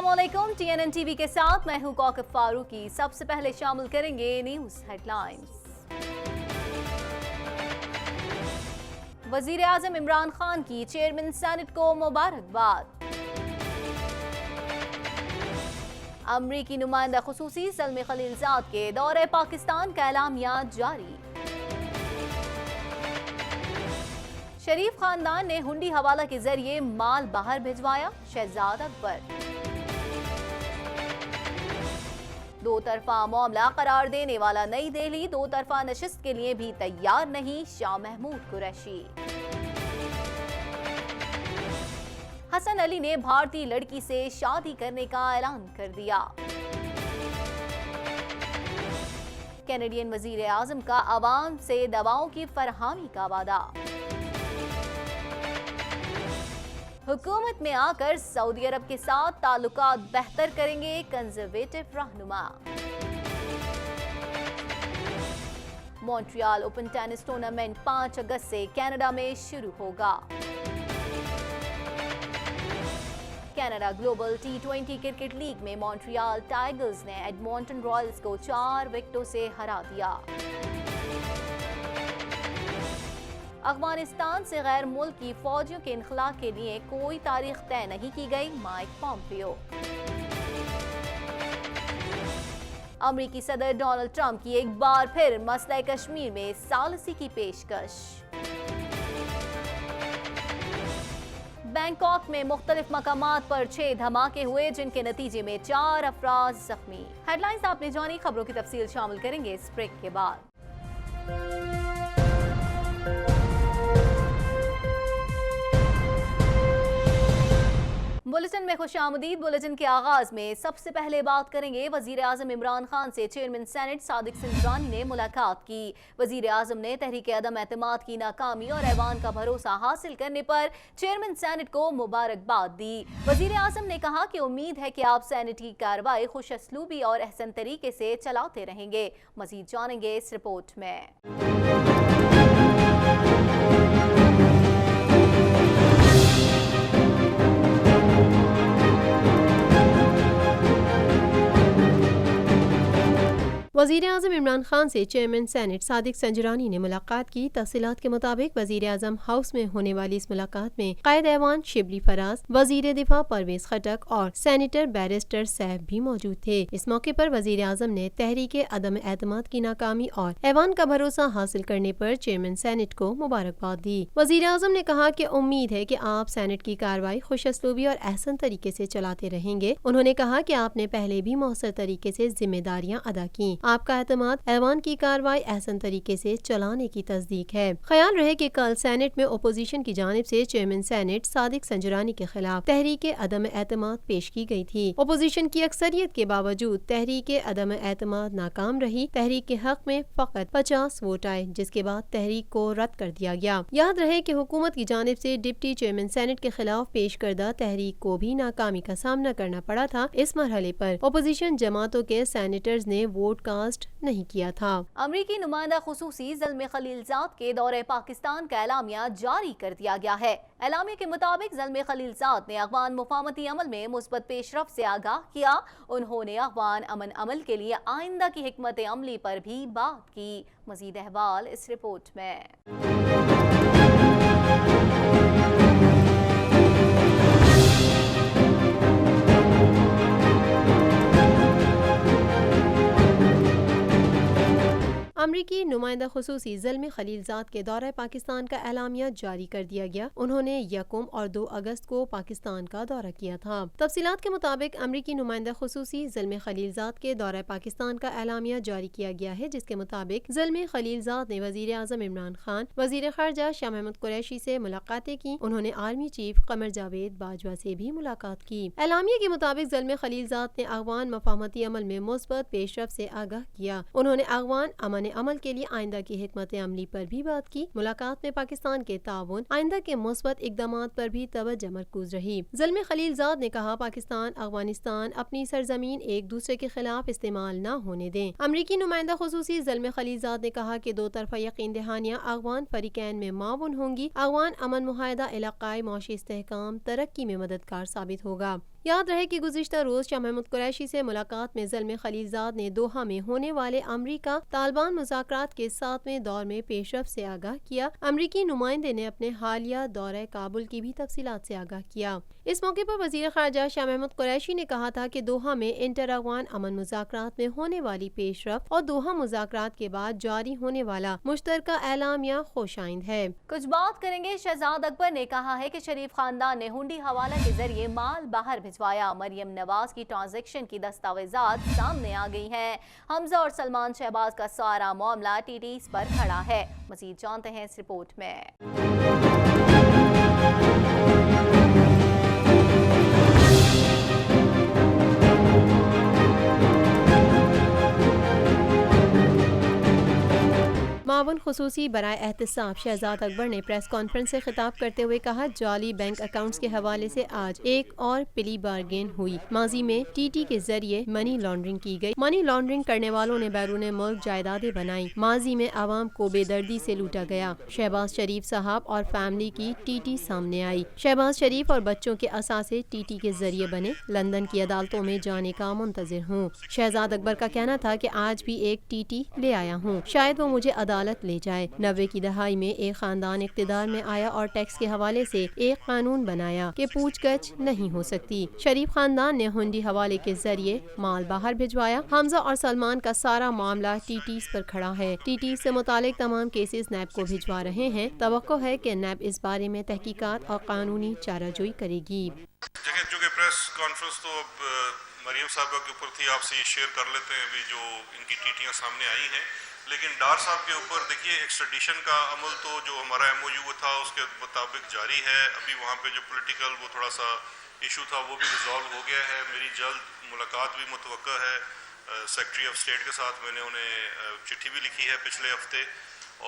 अस्सलामुअलैकुम। TNN TV के साथ मैं हूं कौकब फारूकी। सबसे पहले शामिल करेंगे न्यूज हेडलाइंस। वजीर आजम इमरान खान की चेयरमैन सेनेट को मुबारकबाद। अमरीकी नुमाइंदा खुसूसी ज़ल्मी खलीलजाद के दौरे पाकिस्तान का एलामिया जारी। शरीफ खानदान ने हुंडी हवाला के जरिए माल बाहर भिजवाया, शहजाद अकबर। दो तरफा मामला करार देने वाला नई दिल्ली दो तरफा नशिस्त के लिए भी तैयार नहीं, शाह महमूद कुरैशी। हसन अली ने भारतीय लड़की से शादी करने का ऐलान कर दिया। कैनेडियन वजीर आजम का अवाम से दवाओं की फरहमी का वादा। हुकूमत में आकर सऊदी अरब के साथ ताल्लुकात बेहतर करेंगे कंजर्वेटिव रहनुमा। मॉन्ट्रियल ओपन टेनिस टूर्नामेंट 5 अगस्त से कनाडा में शुरू होगा। Canada global T20 cricket league में मॉन्ट्रियल टाइगर्स ने एडमॉन्टन रॉयल्स को 4 विकेटों से हरा दिया। अफगानिस्तान से गैर मुल्की फौजियों के इनखला के लिए कोई तारीख तय नहीं की गई, माइक पॉम्पियो। अमरीकी सदर डोनाल्ड ट्रंप की एक बार फिर मसला कश्मीर में सालिसी की पेशकश। बैंकॉक में मुख्तलिफ मकामात पर 6 धमाके हुए, जिनके नतीजे में 4 अफराद जख्मी। हेडलाइंस आपने जानी, खबरों की तफसील शामिल करेंगे इस ब्रेक के बाद। बुलेटिन में खुशामदीद। बुलेटिन के आगाज में सबसे पहले बात करेंगे वजीर आजम इमरान खान से चेयरमैन सेनेट सादिक संजरानी ने मुलाकात की। वजीर आजम ने तहरीक अदम एतमाद की नाकामी और ऐवान का भरोसा हासिल करने पर चेयरमैन सेनेट को मुबारकबाद दी। वजीर आजम ने कहा कि उम्मीद है कि आप सेनेट की कार्रवाई खुश असलूबी और अहसन तरीके से चलाते रहेंगे। मजीद जानेंगे इस रिपोर्ट में। वज़ीर आज़म इमरान खान से चेयरमैन सेनेट सादिक संजरानी ने मुलाकात की। तफसीलात के मुताबिक वज़ीर आज़म हाउस में होने वाली इस मुलाकात में कायद ऐवान शिबली फराज, वज़ीर दिफा परवेज खटक और सेनेटर बैरिस्टर सैफ भी मौजूद थे। इस मौके पर वज़ीर आज़म ने तहरीक अदम एतमाद की नाकामी और ऐवान का भरोसा हासिल करने पर चेयरमैन सेनेट को मुबारकबाद दी। वज़ीर आज़म ने कहा कि उम्मीद है कि आप सेनेट की कार्रवाई खुश असलूबी और अहसन तरीके से चलाते रहेंगे। उन्होंने कहा कि आपने पहले भी मौसर तरीके से जिम्मेदारियाँ अदा की। आपका एतमाद ऐवान की कार्रवाई अहसन तरीके से चलाने की तस्दीक है। ख्याल रहे कि कल सेनेट में अपोजिशन की जानिब से चेयरमैन सेनेट सादिक संजरानी के खिलाफ तहरीक अदम एतमाद पेश की गई थी। अपोजिशन की अक्सरियत के बावजूद तहरीक अदम एतमाद नाकाम रही। तहरीक के हक में फकत 50 वोट आए, जिसके बाद तहरीक को रद्द कर दिया गया। याद रहे कि हुकूमत की जानिब से डिप्टी चेयरमैन सेनेट के खिलाफ पेश करदा तहरीक को भी नाकामी का सामना करना पड़ा था। इस मरहले पर अपोजिशन जमातों के सेनेटर्स ने वोट कास्ट नहीं किया था। अमरीकी नुमाइंदा खुसूसी ज़ल्मी खलीलजाद के दौरे पाकिस्तान का एलामिया जारी कर दिया गया है। एलामिया के मुताबिक ज़ल्मी खलीलजाद ने अफ़गान मुफाहमती अमल में मुस्बत पेशरफ से आगाह किया। उन्होंने अफ़गान अमन अमल के लिए आइंदा की हिकमत अमली पर भी बात की। मज़ीद अहवाल इस रिपोर्ट में। अमरीकी नुमाइंदा खुसूसी ज़ल्मी खलीलजाद के दौरे पाकिस्तान का एलामिया जारी कर दिया गया। उन्होंने 1 और 2 अगस्त को पाकिस्तान का दौरा किया था। तफसीलात के मुताबिक अमरीकी नुमाइंदा खुसूसी ज़ल्मी खलीलजाद के दौरे पाकिस्तान का एलामिया जारी किया गया है, जिसके मुताबिक ज़ल्मी खलीलजाद ने वज़ीर आज़म इमरान खान, वज़ीर ख़ारजा शाह महमूद कुरैशी से मुलाकातें की। उन्होंने आर्मी चीफ कमर जावेद बाजवा से भी मुलाकात की। एलामिया के मुताबिक ज़ल्मी खलीलजाद ने अफ़गान मुफाहमती अमल में मुस्बत पेशरफ से आगाह किया। उन्होंने अफ़गान अमन अमल के लिए आइंदा की हिकमत अमली पर भी बात की। मुलाकात में पाकिस्तान के ताउन, आइंदा के मुस्बत इक़दामात पर भी तवज्जो मरकूज रही। ज़ल्मी खलीलजाद ने कहा, पाकिस्तान अफगानिस्तान अपनी सरजमीन एक दूसरे के खिलाफ इस्तेमाल न होने दें। अमरीकी नुमाइंदा खुसूसी ज़ल्मी खलीलजाद ने कहा कि 2 तरफा यकीन दहानियाँ अफ़गान फरीकैन में माउन होंगी। अफ़गान अमन मुआहदा इलाक़ाई मौशी इस्तेहकाम तरक्की में मददगार साबित होगा। याद रहे कि गुज़िश्ता रोज़ शाह महमूद कुरैशी से मुलाकात में ज़ल्म खलीलज़ाद ने दोहा में होने वाले अमरीका तालिबान मुज़ाकरात के 7वें दौर में पेशरफ्त से आगाह किया। अमरीकी नुमाइंदे ने अपने हालिया दौरे काबुल की भी तफसीलात से आगाह किया। इस मौके पर वज़ीर ख़ारजा शाह महमूद कुरैशी ने कहा था कि दोहा में इंटर अफ़गान अमन मुज़ाकरात में होने वाली पेशरफ्त और दोहा मुज़ाकरात के बाद जारी होने वाला मुश्तरका एलामिया खुशाइंद है। कुछ बात करेंगे शहजाद अकबर ने कहा है कि शरीफ खानदान ने हुंडी हवाला के जरिए माल बाहर भिजवाया। मरियम नवाज की ट्रांजैक्शन की दस्तावेजात सामने आ गई हैं। हमजा और सलमान शहबाज का सारा मामला टीटीस पर खड़ा है। मजीद जानते हैं इस रिपोर्ट में। मावन खुसूसी बराए एहतसाब शहजाद अकबर ने प्रेस कॉन्फ्रेंस से खिताब करते हुए कहा, जाली बैंक अकाउंट्स के हवाले से आज एक और पिली बारगेन हुई। माजी में टीटी के जरिए मनी लॉन्ड्रिंग की गई। मनी लॉन्ड्रिंग करने वालों ने बैरून मुल्क जायदादें बनाई। माजी में आवाम को बेदर्दी से लूटा गया। शहबाज शरीफ साहब और फैमिली की टीटी सामने आई। शहबाज शरीफ और बच्चों के असासे टीटी के जरिए बने। लंदन की अदालतों में जाने का मुंतजिर हूँ। शहजाद अकबर का कहना था कि आज भी एक टीटी ले आया हूँ, शायद वो मुझे अदालत ले जाए। 90 की दहाई में एक खानदान इक़्तिदार में आया और टैक्स के हवाले से एक कानून बनाया कि पूछगछ नहीं हो सकती। शरीफ खानदान ने हुंडी हवाले के जरिए माल बाहर भिजवाया। हमजा और सलमान का सारा मामला टीटीस पर खड़ा है। टीटीस से मुतालिक तमाम केसेस नैब को भिजवा रहे हैं। तवक्को है कि नैब इस बारे में तहकीकात और कानूनी चाराजोई करेगी। चूँकि प्रेस कॉन्फ्रेंस तो अब मरियम साहबा के ऊपर थी, आपसे ये शेयर कर लेते हैं अभी जो इनकी टीटियाँ सामने आई हैं। लेकिन डार साहब के ऊपर देखिए, एक्सट्रेडिशन का अमल तो जो हमारा MOU था उसके मुताबिक जारी है। अभी वहाँ पे जो पॉलिटिकल वो थोड़ा सा इशू था वो भी रिजॉल्व हो गया है। मेरी जल्द मुलाकात भी मुतवक्का है सेक्रेटरी ऑफ स्टेट के साथ। मैंने उन्हें चिट्ठी भी लिखी है पिछले हफ्ते,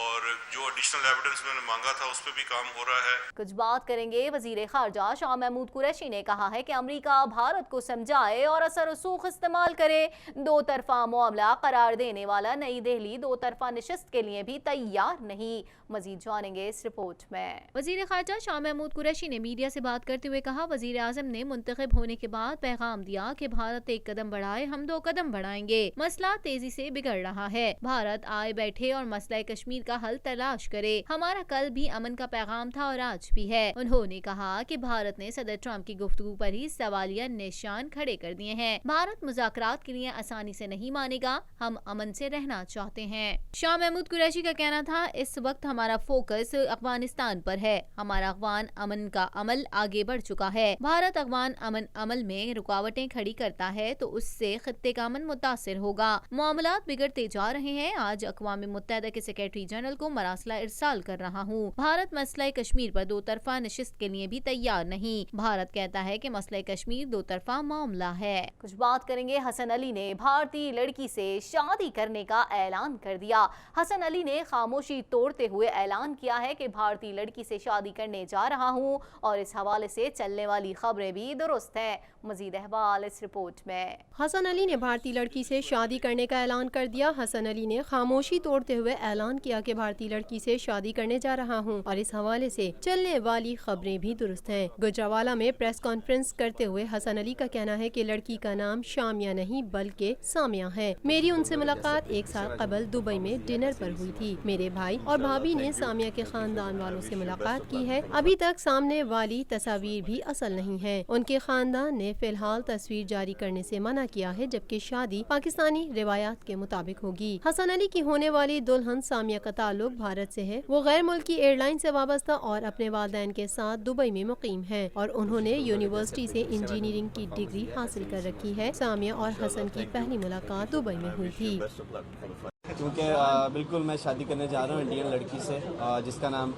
और जो एडिशनल एविडेंस मैंने मांगा था उस पर भी काम हो रहा है। कुछ बात करेंगे वजीर खारजा शाह महमूद कुरैशी ने कहा है कि अमेरिका भारत को समझाए और असर रसूख इस्तेमाल करे। दो तरफा मामला करार देने वाला नई दिल्ली दो तरफा नशिस्त के लिए भी तैयार नहीं। मजीद जानेंगे इस रिपोर्ट में। वजीर खारजा शाह महमूद कुरैशी ने मीडिया से बात करते हुए कहा, वजीर आजम ने मुंतखब होने के बाद पैगाम दिया कि भारत एक कदम बढ़ाए, हम दो कदम बढ़ाएंगे। मसला तेजी से बिगड़ रहा है। भारत आए बैठे और मसला कश्मीर का हल तलाश करे। हमारा कल भी अमन का पैगाम था और आज भी है। उन्होंने कहा कि भारत ने सदर ट्रंप की गुफ्तगू पर ही सवालिया निशान खड़े कर दिए हैं। भारत मुज़ाकरात के लिए आसानी से नहीं मानेगा, हम अमन से रहना चाहते हैं। शाह महमूद कुरैशी का कहना था, इस वक्त हमारा फोकस अफगानिस्तान पर है। हमारा अफगान अमन का अमल आगे बढ़ चुका है। भारत अफगान अमन अमल में रुकावटें खड़ी करता है तो उससे खित्ते का अमन मुतासिर होगा। मामलात बिगड़ते जा रहे हैं। आज अक़वाम मुत्तहिदा के सेक्रेटरी जनरल को मरासला इरसाल कर रहा हूँ। भारत मसला कश्मीर पर दो तरफा नशिस्त के लिए भी तैयार नहीं। भारत कहता है कि मसला कश्मीर दो तरफा मामला है। कुछ बात करेंगे हसन अली ने भारतीय लड़की से शादी करने का ऐलान कर दिया। हसन अली ने खामोशी तोड़ते हुए ऐलान किया है कि भारतीय लड़की से शादी करने जा रहा हूँ और इस हवाले से चलने वाली खबरें भी दुरुस्त हैं। मजीद अहवाल इस रिपोर्ट में। हसन अली ने भारतीय लड़की से शादी करने का ऐलान कर दिया। हसन अली ने खामोशी तोड़ते हुए ऐलान किया कि भारतीय लड़की से शादी करने जा रहा हूं और इस हवाले से चलने वाली खबरें भी दुरुस्त हैं। गुजरावाला में प्रेस कॉन्फ्रेंस करते हुए हसन अली का कहना है कि लड़की का नाम शामिया नहीं बल्कि सामिया है। मेरी उनसे मुलाकात एक साल कबल दुबई में डिनर पर हुई थी। मेरे भाई और भाभी ने सामिया के खानदान वालों से मुलाकात की है। अभी तक सामने वाली तस्वीर भी असल नहीं है। उनके खानदान ने फिलहाल तस्वीर जारी करने से मना किया है, जबकि शादी पाकिस्तानी रिवायात के मुताबिक होगी। हसन अली की होने वाली दुल्हन सामिया का ताल्लुक भारत से है। वो गैर मुल्की एयरलाइन से वाबस्ता और अपने वालिदैन के साथ दुबई में मुकीम है और उन्होंने यूनिवर्सिटी से इंजीनियरिंग की डिग्री हासिल कर रखी है। सामिया और हसन की पहली मुलाकात दुबई में हुई थी। क्योंकि बिल्कुल मैं शादी करने जा रहा हूँ इंडियन लड़की से जिसका नाम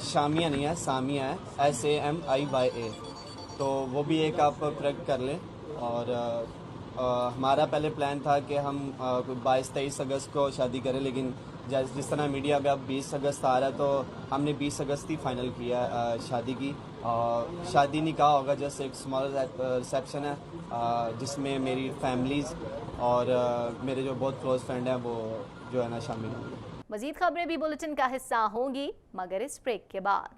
शामिया नहीं है, सामिया है, SAMIYA। तो वो भी एक आप करेक्ट कर लें। और हमारा पहले प्लान था कि हम 22-23 अगस्त को शादी करें, लेकिन जिस तरह मीडिया पे अब 20 अगस्त आ रहा है तो हमने 20 अगस्त ही फाइनल किया शादी की। शादी निकाह होगा, जस्ट एक स्मॉल रिसेप्शन है जिसमें मेरी फैमिलीज़ और मेरे जो बहुत क्लोज फ्रेंड हैं वो जो है ना शामिल होंगे। मजीद खबरें भी बुलेटिन का हिस्सा होंगी मगर इस ब्रेक के बाद।